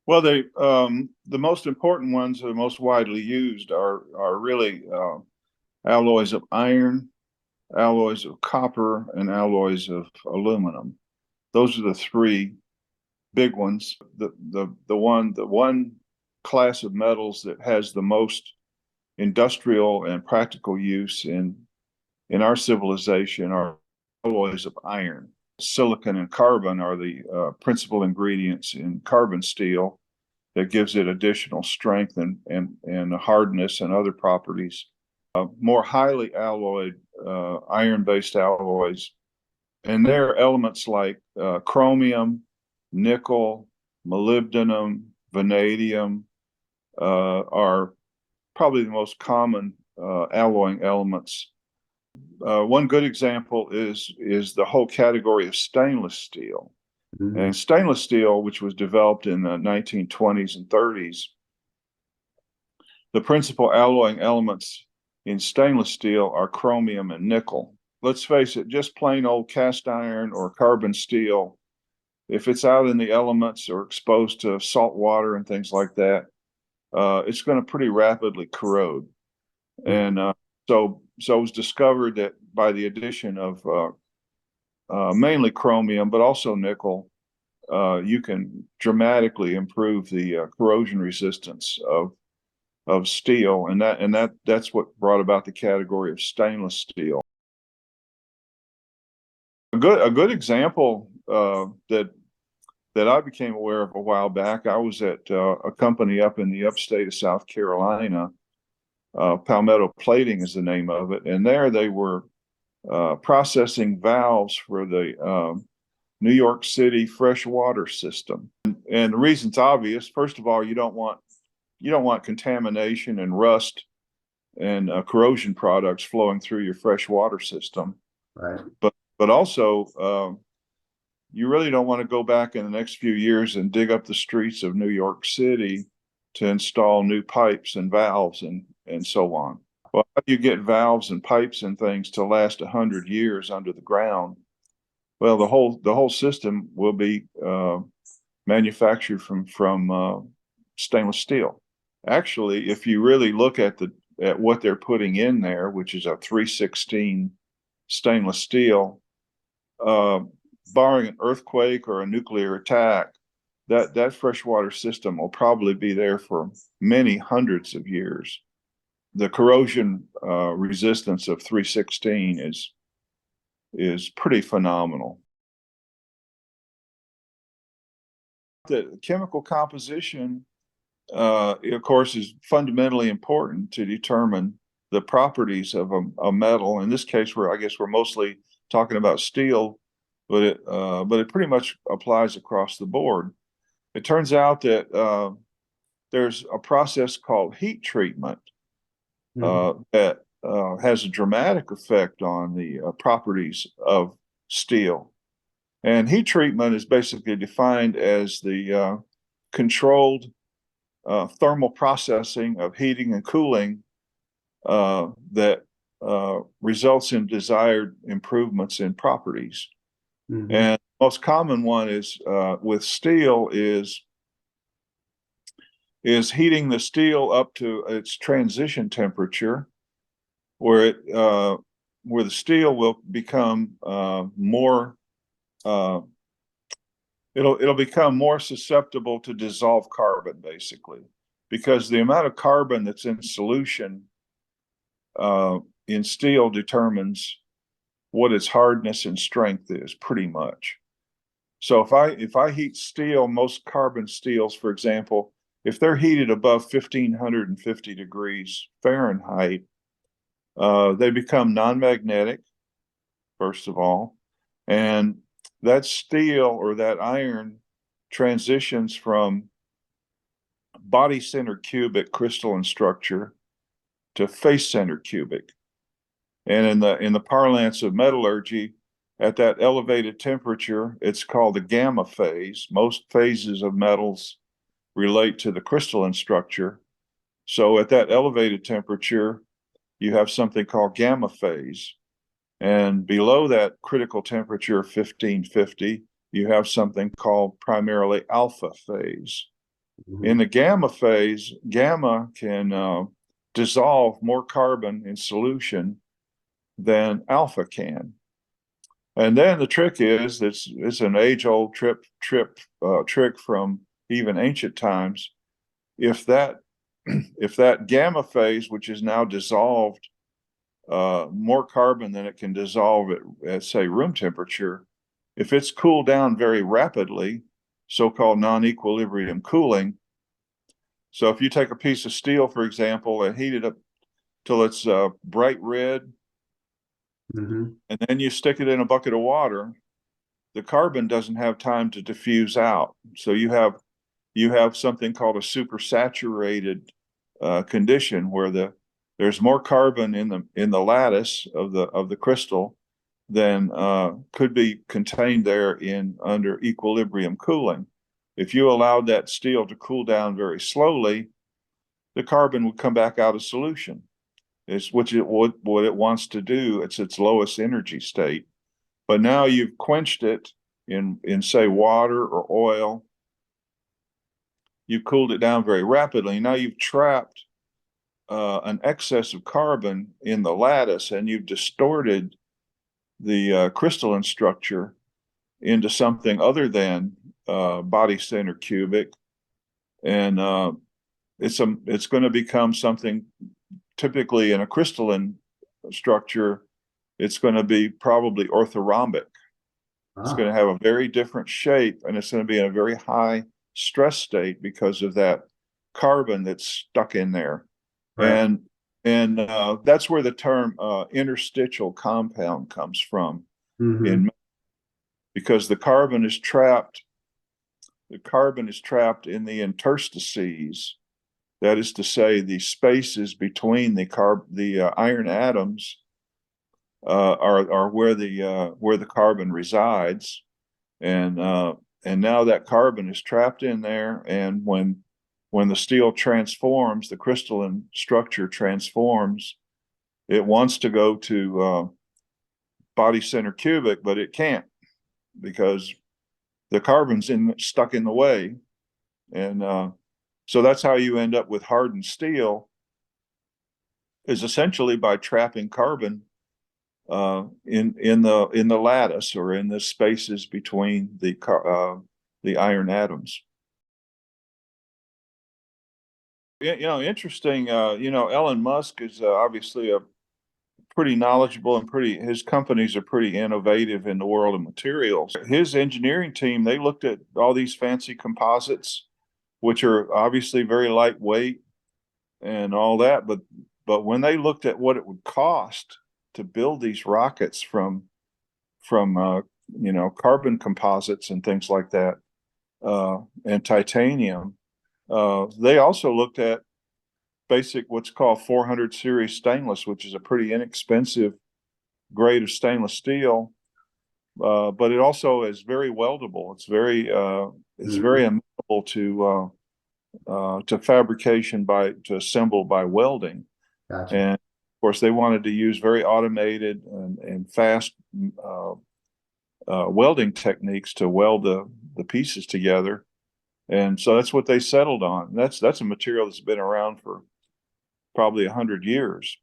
Well, the most important ones that are most widely used are really alloys of iron, alloys of copper, and alloys of aluminum. Those are the three big ones. The one class of metals that has the most industrial and practical use in our civilization are alloys of iron. Silicon and carbon are the principal ingredients in carbon steel that gives it additional strength and hardness and other properties. More highly alloyed iron-based alloys, and there are elements like chromium, nickel, molybdenum, vanadium are probably the most common alloying elements. One good example is the whole category of stainless steel. Mm. And stainless steel, which was developed in the 1920s and 30s, the principal alloying elements in stainless steel are chromium and nickel. Let's face it, just plain old cast iron or carbon steel, if it's out in the elements or exposed to salt water and things like that, it's going to pretty rapidly corrode. And so it was discovered that by the addition of mainly chromium, but also nickel, you can dramatically improve the corrosion resistance of steel, and that's what brought about the category of stainless steel. A good example that I became aware of a while back. I was at a company up in the upstate of South Carolina. Palmetto Plating is the name of it, and there they were processing valves for the New York City freshwater system. And the reason's obvious. First of all, you don't want contamination and rust and corrosion products flowing through your freshwater system. Right. But also, you really don't want to go back in the next few years and dig up the streets of New York City to install new pipes and valves and so on. Well, how do you get valves and pipes and things to last 100 years under the ground? Well, the whole system will be manufactured from stainless steel. Actually, if you really look at what they're putting in there, which is a 316 stainless steel, barring an earthquake or a nuclear attack, that freshwater system will probably be there for many hundreds of years. The corrosion resistance of 316 is pretty phenomenal. The chemical composition, of course, is fundamentally important to determine the properties of a metal. In this case, I guess we're mostly talking about steel, but it pretty much applies across the board. It turns out that there's a process called heat treatment that has a dramatic effect on the properties of steel. And heat treatment is basically defined as the controlled thermal processing of heating and cooling that results in desired improvements in properties. Mm-hmm. And the most common one is with steel is heating the steel up to its transition temperature, where the steel will become more it'll become more susceptible to dissolved carbon, basically, because the amount of carbon that's in solution in steel determines what its hardness and strength is, pretty much. So if I heat steel, most carbon steels, for example, if they're heated above 1550 degrees Fahrenheit, they become non-magnetic, first of all, and that steel or that iron transitions from body-centered cubic crystalline structure to face-centered cubic. And in the parlance of metallurgy, at that elevated temperature, it's called the gamma phase. Most phases of metals relate to the crystalline structure. So at that elevated temperature, you have something called gamma phase. And below that critical temperature of 1550, you have something called primarily alpha phase. In the gamma phase, gamma can dissolve more carbon in solution than alpha can. And then the trick is, it's an age-old trick from even ancient times. If that if that gamma phase, which is now dissolved more carbon than it can dissolve at say room temperature, if it's cooled down very rapidly, so-called non-equilibrium cooling. So if you take a piece of steel, for example, and heat it up till it's bright red, and then you stick it in a bucket of water, the carbon doesn't have time to diffuse out. So you have something called a supersaturated condition where there's more carbon in the lattice of the crystal than could be contained there under equilibrium cooling. If you allowed that steel to cool down very slowly, the carbon would come back out of solution. It's what it wants to do. It's its lowest energy state. But now you've quenched it in say water or oil. You've cooled it down very rapidly. Now you've trapped an excess of carbon in the lattice, and you've distorted the crystalline structure into something other than body center cubic, and it's going to become something. Typically in a crystalline structure, it's going to be probably orthorhombic. It's going to have a very different shape, and it's going to be in a very high stress state because of that carbon that's stuck in there. Right. And that's where the term interstitial compound comes from, because the carbon is trapped. The carbon is trapped in the interstices. That is to say, the spaces between the iron atoms are where the carbon resides, and now that carbon is trapped in there. And when the steel transforms, the crystalline structure transforms. It wants to go to body center cubic, but it can't because the carbon's stuck in the way, and so that's how you end up with hardened steel, is essentially by trapping carbon in the lattice or in the spaces between the iron atoms. Interesting. Elon Musk is obviously a pretty knowledgeable and his companies are pretty innovative in the world of materials. His engineering team, they looked at all these fancy composites, which are obviously very lightweight and all that, but when they looked at what it would cost to build these rockets from carbon composites and things like that, and titanium, they also looked at what's called 400 series stainless, which is a pretty inexpensive grade of stainless steel, but it also is very weldable. It's very amenable to fabrication to assemble by welding. Gotcha. And of course, they wanted to use very automated and fast welding techniques to weld the pieces together. And so that's what they settled on. That's a material that's been around for probably 100 years.